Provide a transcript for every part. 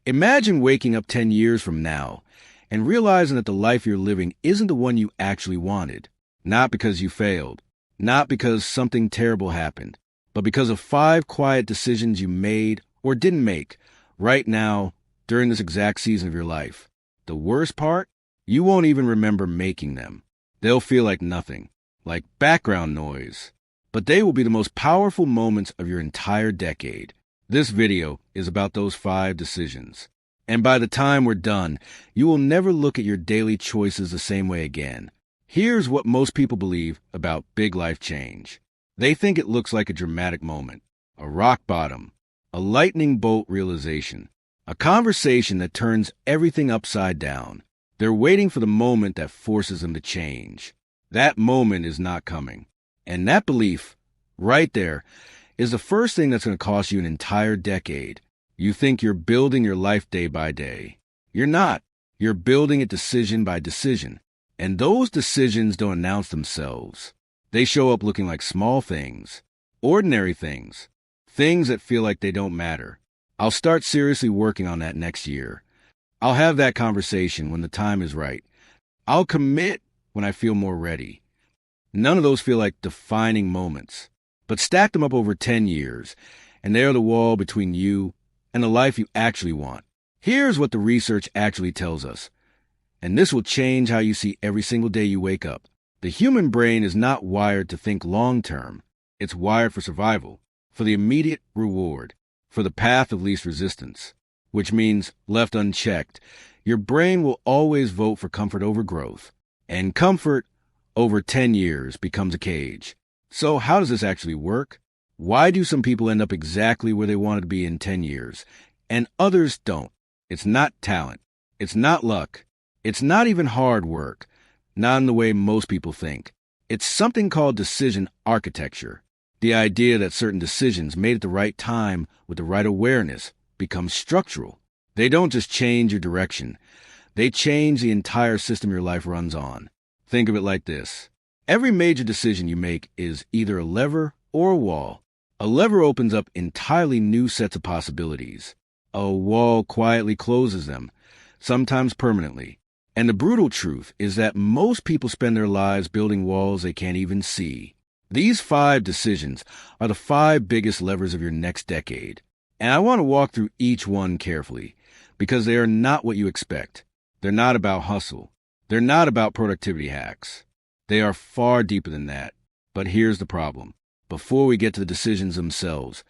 Imagine waking up 10 years from now and realizing that the life you're living isn't the one you actually wanted. Not because you failed, not because something terrible happened, but because of 5 quiet decisions you made or didn't make right now during this exact season of your life. The worst part? You won't even remember making them. They'll feel like nothing, like background noise. But they will be the most powerful moments of your entire decade. This video is about those 5 decisions. And by the time we're done, you will never look at your daily choices the same way again. Here's what most people believe about big life change. They think it looks like a dramatic moment, a rock bottom, a lightning bolt realization, a conversation that turns everything upside down. They're waiting for the moment that forces them to change. That moment is not coming. And that belief, right there, is the first thing that's going to cost you an entire decade. You think you're building your life day by day. You're not. You're building it decision by decision. And those decisions don't announce themselves. They show up looking like small things, ordinary things, things that feel like they don't matter. I'll start seriously working on that next year. I'll have that conversation when the time is right. I'll commit when I feel more ready. None of those feel like defining moments, but stack them up over 10 years, and they are the wall between you and the life you actually want. Here's what the research actually tells us, and this will change how you see every single day you wake up. The human brain is not wired to think long-term. It's wired for survival, for the immediate reward, for the path of least resistance, which means, left unchecked, your brain will always vote for comfort over growth, and comfort over 10 years becomes a cage. So how does this actually work? Why do some people end up exactly where they wanted to be in 10 years, and others don't? It's not talent. It's not luck. It's not even hard work, not in the way most people think. It's something called decision architecture. The idea that certain decisions made at the right time with the right awareness become structural. They don't just change your direction. They change the entire system your life runs on. Think of it like this. Every major decision you make is either a lever or a wall. A lever opens up entirely new sets of possibilities. A wall quietly closes them, sometimes permanently. And the brutal truth is that most people spend their lives building walls they can't even see. These 5 decisions are the 5 biggest levers of your next decade. And I want to walk through each one carefully, because they are not what you expect. They're not about hustle. They're not about productivity hacks. They are far deeper than that. But here's the problem. Before we get to the decisions themselves,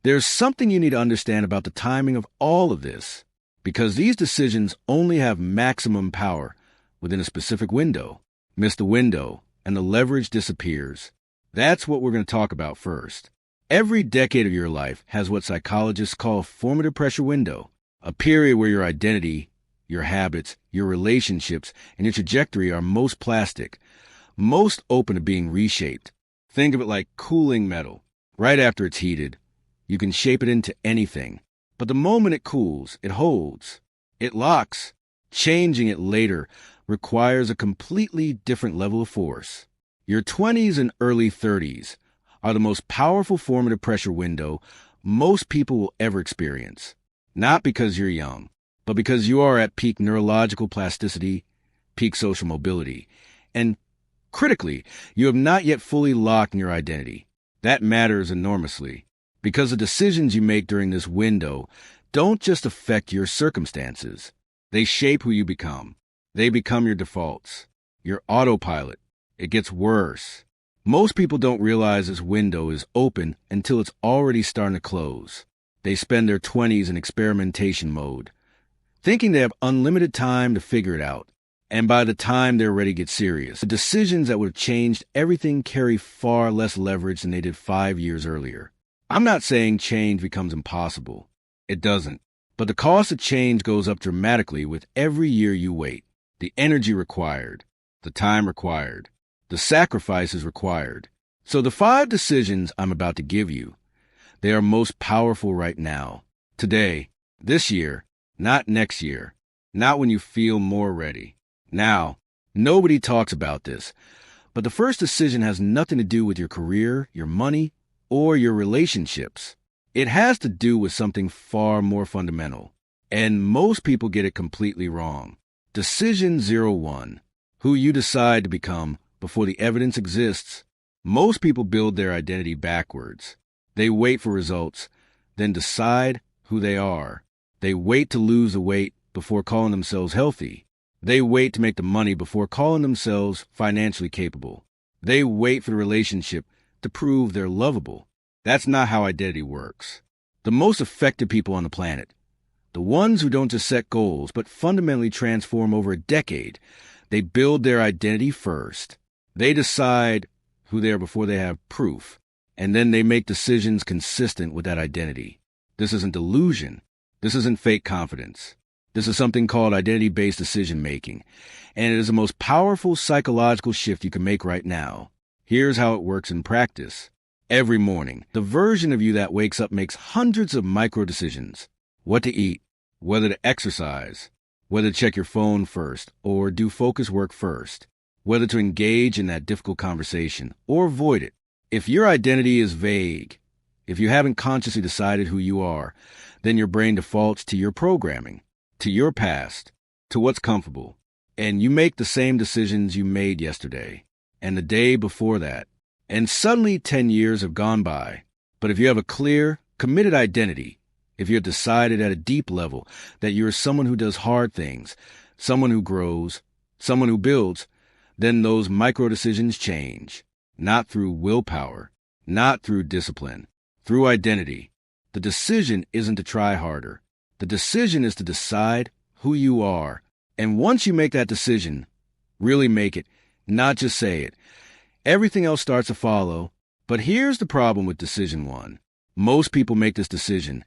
there's something you need to understand about the timing of all of this, because these decisions only have maximum power within a specific window. Miss the window, and the leverage disappears. That's what we're going to talk about first. Every decade of your life has what psychologists call a formative pressure window, a period where your identity, your habits, your relationships, and your trajectory are most plastic, most open to being reshaped. Think of it like cooling metal. Right after it's heated, you can shape it into anything. But the moment it cools, it holds. It locks. Changing it later requires a completely different level of force. Your 20s and early 30s are the most powerful formative pressure window most people will ever experience. Not because you're young, but because you are at peak neurological plasticity, peak social mobility, and critically, you have not yet fully locked in your identity. That matters enormously, because the decisions you make during this window don't just affect your circumstances. They shape who you become. They become your defaults, your autopilot. It gets worse. Most people don't realize this window is open until it's already starting to close. They spend their 20s in experimentation mode, thinking they have unlimited time to figure it out. And by the time they're ready to get serious, the decisions that would have changed everything carry far less leverage than they did 5 years earlier. I'm not saying change becomes impossible. It doesn't. But the cost of change goes up dramatically with every year you wait. The energy required, the time required, the sacrifices required. So the 5 decisions I'm about to give you, they are most powerful right now. Today, this year, not next year, not when you feel more ready. Now, nobody talks about this, but the first decision has nothing to do with your career, your money, or your relationships. It has to do with something far more fundamental. And most people get it completely wrong. Decision 01. Who you decide to become before the evidence exists. Most people build their identity backwards. They wait for results, then decide who they are. They wait to lose the weight before calling themselves healthy. They wait to make the money before calling themselves financially capable. They wait for the relationship to prove they're lovable. That's not how identity works. The most effective people on the planet, the ones who don't just set goals, but fundamentally transform over a decade, they build their identity first. They decide who they are before they have proof, and then they make decisions consistent with that identity. This isn't delusion. This isn't fake confidence. This is something called identity-based decision-making, and it is the most powerful psychological shift you can make right now. Here's how it works in practice. Every morning, the version of you that wakes up makes hundreds of micro-decisions. What to eat, whether to exercise, whether to check your phone first or do focus work first, whether to engage in that difficult conversation or avoid it. If your identity is vague, if you haven't consciously decided who you are, then your brain defaults to your programming, to your past, to what's comfortable, and you make the same decisions you made yesterday and the day before that, and suddenly 10 years have gone by. But if you have a clear, committed identity, if you're decided at a deep level that you're someone who does hard things, someone who grows, someone who builds, then those micro decisions change, not through willpower, not through discipline, through identity. The decision isn't to try harder. The decision is to decide who you are. And once you make that decision, really make it, not just say it. Everything else starts to follow. But here's the problem with decision 1. Most people make this decision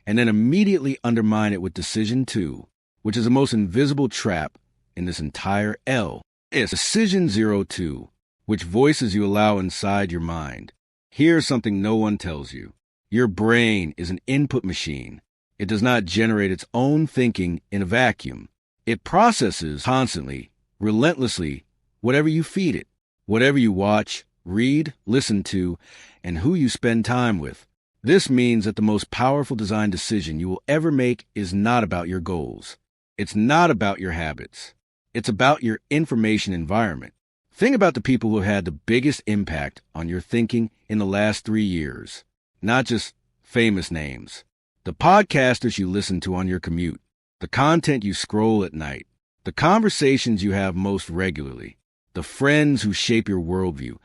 and then immediately undermine it with decision 2, which is the most invisible trap in this entire L. It's decision 02, which voices you allow inside your mind. Here's something no one tells you. Your brain is an input machine. It does not generate its own thinking in a vacuum. It processes constantly, relentlessly, whatever you feed it, whatever you watch, read, listen to, and who you spend time with. This means that the most powerful design decision you will ever make is not about your goals. It's not about your habits. It's about your information environment. Think about the people who have had the biggest impact on your thinking in the last 3 years. Not just famous names. The podcasters you listen to on your commute, the content you scroll at night, the conversations you have most regularly, the friends who shape your worldview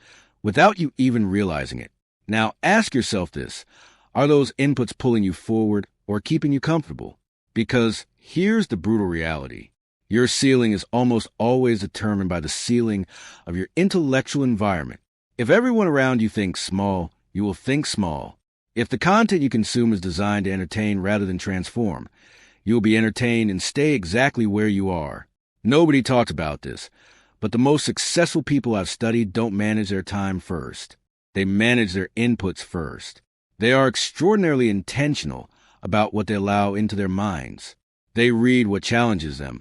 without you even realizing it. Now ask yourself this. Are those inputs pulling you forward or keeping you comfortable? Because here's the brutal reality. Your ceiling is almost always determined by the ceiling of your intellectual environment. If everyone around you thinks small, you will think small. If the content you consume is designed to entertain rather than transform, you will be entertained and stay exactly where you are. Nobody talks about this, but the most successful people I've studied don't manage their time first. They manage their inputs first. They are extraordinarily intentional about what they allow into their minds. They read what challenges them,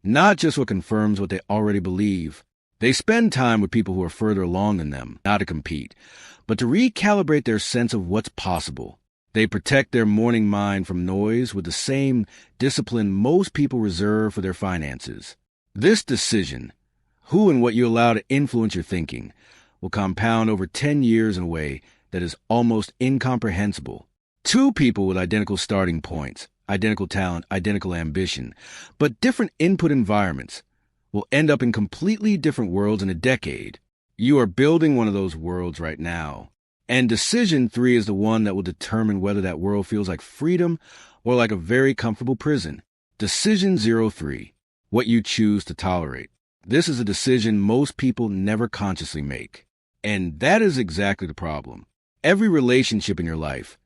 not just what confirms what they already believe. They spend time with people who are further along than them, not to compete, but to recalibrate their sense of what's possible. They protect their morning mind from noise with the same discipline most people reserve for their finances. This decision, who and what you allow to influence your thinking, will compound over 10 years in a way that is almost incomprehensible. 2 people with identical starting points, identical talent, identical ambition, but different input environments will end up in completely different worlds in a decade. You are building one of those worlds right now. And decision 3 is the one that will determine whether that world feels like freedom or like a very comfortable prison. Decision 03, what you choose to tolerate. This is a decision most people never consciously make. And that is exactly the problem. Every relationship in your life,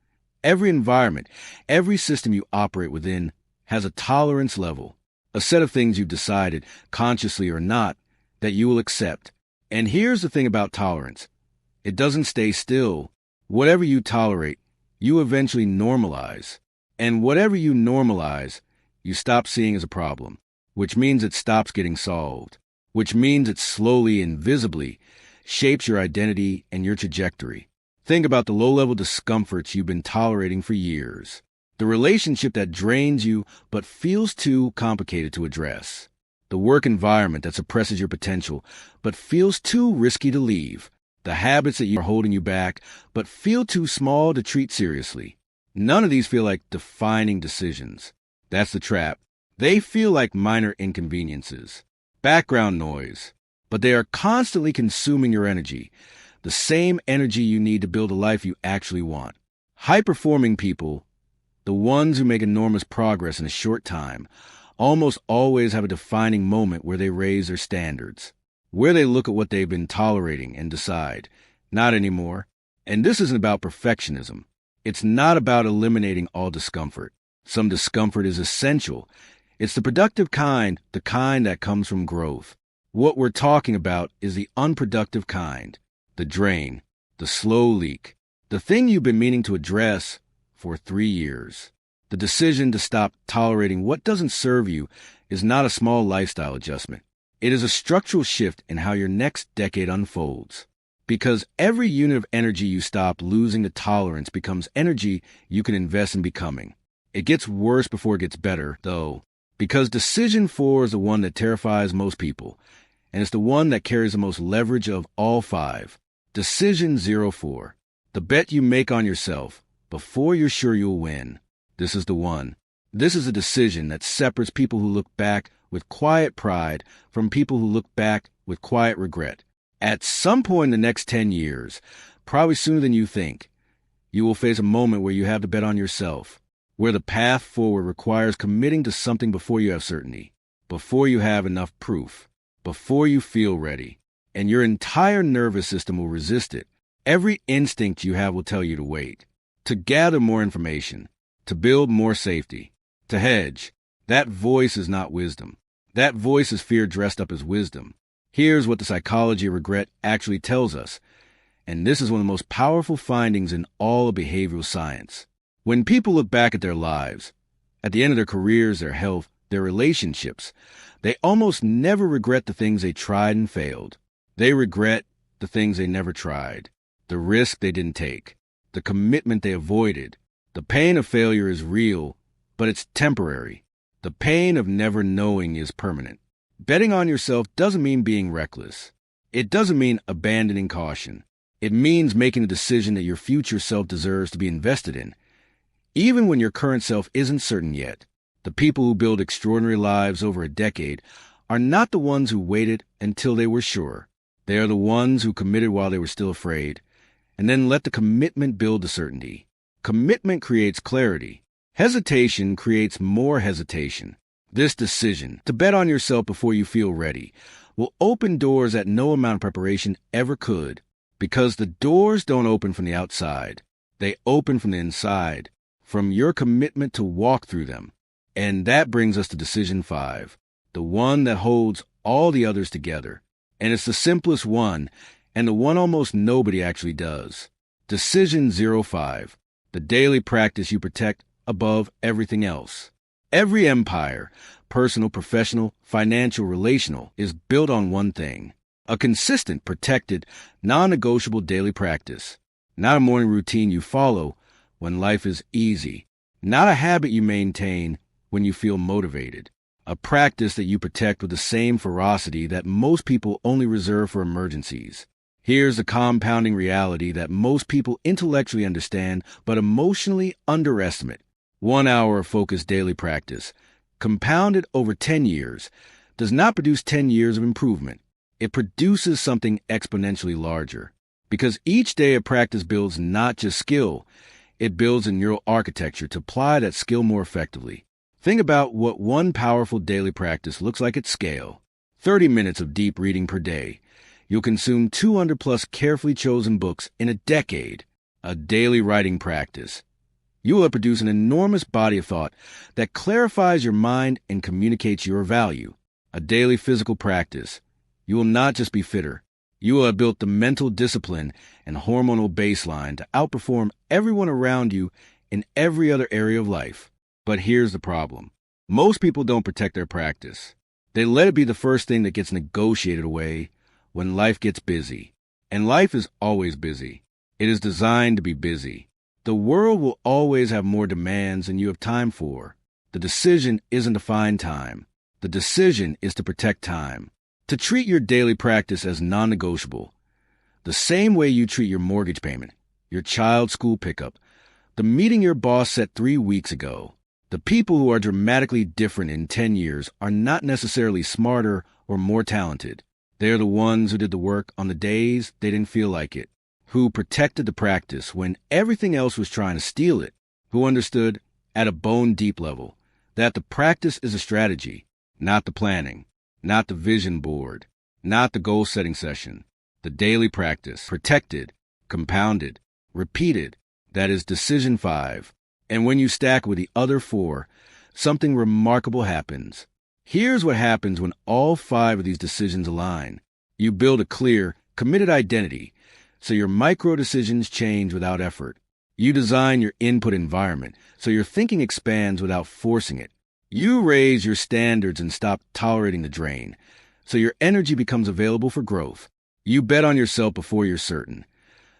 every environment, every system you operate within has a tolerance level, a set of things you've decided, consciously or not, that you will accept. And here's the thing about tolerance. It doesn't stay still. Whatever you tolerate, you eventually normalize. And whatever you normalize, you stop seeing as a problem, which means it stops getting solved, which means it slowly and visibly shapes your identity and your trajectory. Think about the low-level discomforts you've been tolerating for years. The relationship that drains you but feels too complicated to address. The work environment that suppresses your potential but feels too risky to leave. The habits that are holding you back but feel too small to treat seriously. None of these feel like defining decisions. That's the trap. They feel like minor inconveniences, background noise, but they are constantly consuming your energy, the same energy you need to build a life you actually want. High-performing people, the ones who make enormous progress in a short time, almost always have a defining moment where they raise their standards, where they look at what they've been tolerating and decide, not anymore. And this isn't about perfectionism. It's not about eliminating all discomfort. Some discomfort is essential. It's the productive kind, the kind that comes from growth. What we're talking about is the unproductive kind, the drain, the slow leak, the thing you've been meaning to address for 3 years. The decision to stop tolerating what doesn't serve you is not a small lifestyle adjustment. It is a structural shift in how your next decade unfolds. Because every unit of energy you stop losing to tolerance becomes energy you can invest in becoming. It gets worse before it gets better, though, because decision 4 is the one that terrifies most people, and it's the one that carries the most leverage of all 5. Decision 04. The bet you make on yourself before you're sure you'll win. This is the one. This is a decision that separates people who look back with quiet pride from people who look back with quiet regret. At some point in the next 10 years, probably sooner than you think, you will face a moment where you have to bet on yourself, where the path forward requires committing to something before you have certainty, before you have enough proof, before you feel ready, and your entire nervous system will resist it. Every instinct you have will tell you to wait, to gather more information, to build more safety, to hedge. That voice is not wisdom. That voice is fear dressed up as wisdom. Here's what the psychology of regret actually tells us, and this is one of the most powerful findings in all of behavioral science. When people look back at their lives, at the end of their careers, their health, their relationships, they almost never regret the things they tried and failed. They regret the things they never tried, the risk they didn't take, the commitment they avoided. The pain of failure is real, but it's temporary. The pain of never knowing is permanent. Betting on yourself doesn't mean being reckless. It doesn't mean abandoning caution. It means making a decision that your future self deserves to be invested in, even when your current self isn't certain yet. The people who build extraordinary lives over a decade are not the ones who waited until they were sure. They are the ones who committed while they were still afraid, and then let the commitment build the certainty. Commitment creates clarity. Hesitation creates more hesitation. This decision, to bet on yourself before you feel ready, will open doors that no amount of preparation ever could, because the doors don't open from the outside. They open from the inside, from your commitment to walk through them. And that brings us to decision 5, the one that holds all the others together. And it's the simplest one, and the one almost nobody actually does. Decision 05, the daily practice you protect above everything else. Every empire, personal, professional, financial, relational, is built on one thing: a consistent, protected, non-negotiable daily practice. Not a morning routine you follow when life is easy. Not a habit you maintain when you feel motivated. A practice that you protect with the same ferocity that most people only reserve for emergencies. Here's the compounding reality that most people intellectually understand but emotionally underestimate. 1 hour of focused daily practice, compounded over 10 years, does not produce 10 years of improvement. It produces something exponentially larger. Because each day of practice builds not just skill, it builds a neural architecture to apply that skill more effectively. Think about what one powerful daily practice looks like at scale. 30 minutes of deep reading per day. You'll consume 200 plus carefully chosen books in a decade. A daily writing practice. You will produce an enormous body of thought that clarifies your mind and communicates your value. A daily physical practice. You will not just be fitter. You will have built the mental discipline and hormonal baseline to outperform everyone around you in every other area of life. But here's the problem. Most people don't protect their practice. They let it be the first thing that gets negotiated away when life gets busy. And life is always busy. It is designed to be busy. The world will always have more demands than you have time for. The decision isn't to find time. The decision is to protect time. To treat your daily practice as non-negotiable. The same way you treat your mortgage payment, your child's school pickup, the meeting your boss set 3 weeks ago. The people who are dramatically different in 10 years are not necessarily smarter or more talented. They're the ones who did the work on the days they didn't feel like it, who protected the practice when everything else was trying to steal it, who understood at a bone-deep level that the practice is a strategy, not the planning, not the vision board, not the goal-setting session. The daily practice, protected, compounded, repeated, that is decision 5. And when you stack with the other 4, something remarkable happens. Here's what happens when all 5 of these decisions align. You build a clear, committed identity, so your micro decisions change without effort. You design your input environment, so your thinking expands without forcing it. You raise your standards and stop tolerating the drain, so your energy becomes available for growth. You bet on yourself before you're certain,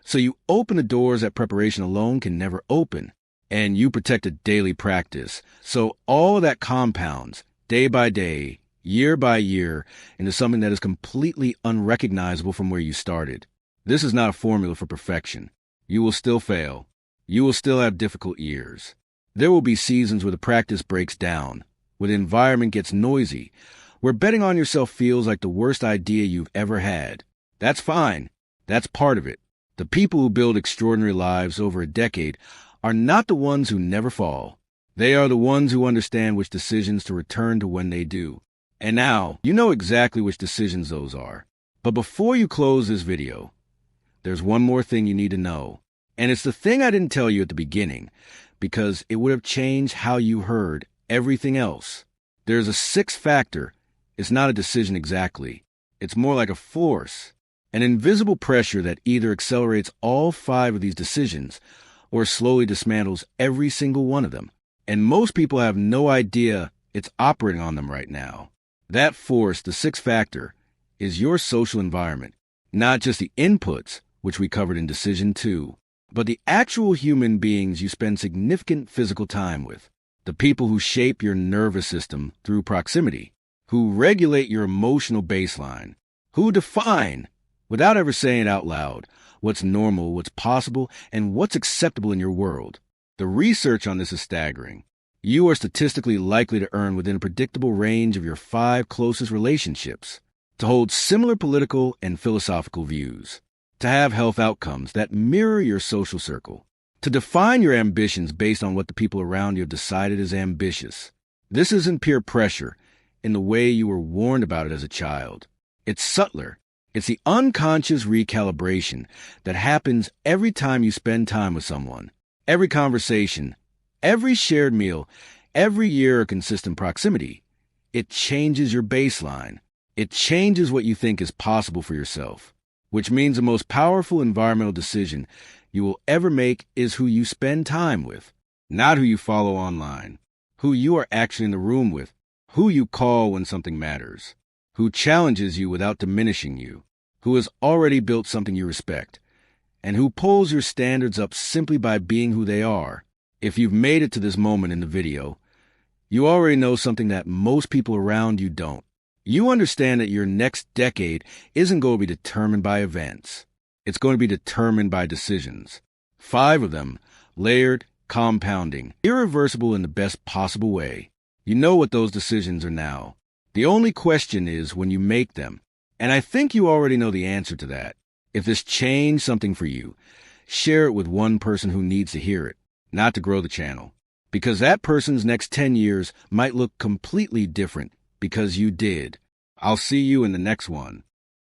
so you open the doors that preparation alone can never open. And you protect a daily practice, so all of that compounds, day by day, year by year, into something that is completely unrecognizable from where you started. This is not a formula for perfection. You will still fail. You will still have difficult years. There will be seasons where the practice breaks down, where the environment gets noisy, where betting on yourself feels like the worst idea you've ever had. That's fine. That's part of it. The people who build extraordinary lives over a decade are not the ones who never fall. They are the ones who understand which decisions to return to when they do. And now, you know exactly which decisions those are. But before you close this video, there's one more thing you need to know. And it's the thing I didn't tell you at the beginning, because it would have changed how you heard everything else. There's a 6th factor. It's not a decision exactly. It's more like a force, an invisible pressure that either accelerates all 5 of these decisions or slowly dismantles every single one of them. And most people have no idea it's operating on them right now. That force, the 6th factor, is your social environment. Not just the inputs, which we covered in decision 2, but the actual human beings you spend significant physical time with. The people who shape your nervous system through proximity, who regulate your emotional baseline, who define, without ever saying it out loud, what's normal, what's possible, and what's acceptable in your world. The research on this is staggering. You are statistically likely to earn within a predictable range of your 5 closest relationships, to hold similar political and philosophical views, to have health outcomes that mirror your social circle, to define your ambitions based on what the people around you have decided is ambitious. This isn't peer pressure in the way you were warned about it as a child. It's subtler. It's the unconscious recalibration that happens every time you spend time with someone. Every conversation, every shared meal, every year of consistent proximity. It changes your baseline. It changes what you think is possible for yourself, which means the most powerful environmental decision you will ever make is who you spend time with, not who you follow online, who you are actually in the room with, who you call when something matters, who challenges you without diminishing you, who has already built something you respect, and who pulls your standards up simply by being who they are. If you've made it to this moment in the video, you already know something that most people around you don't. You understand that your next decade isn't going to be determined by events. It's going to be determined by decisions. 5 of them, layered, compounding, irreversible in the best possible way. You know what those decisions are now. The only question is when you make them. And I think you already know the answer to that. If this changed something for you, share it with one person who needs to hear it, not to grow the channel. Because that person's next 10 years might look completely different because you did. I'll see you in the next one.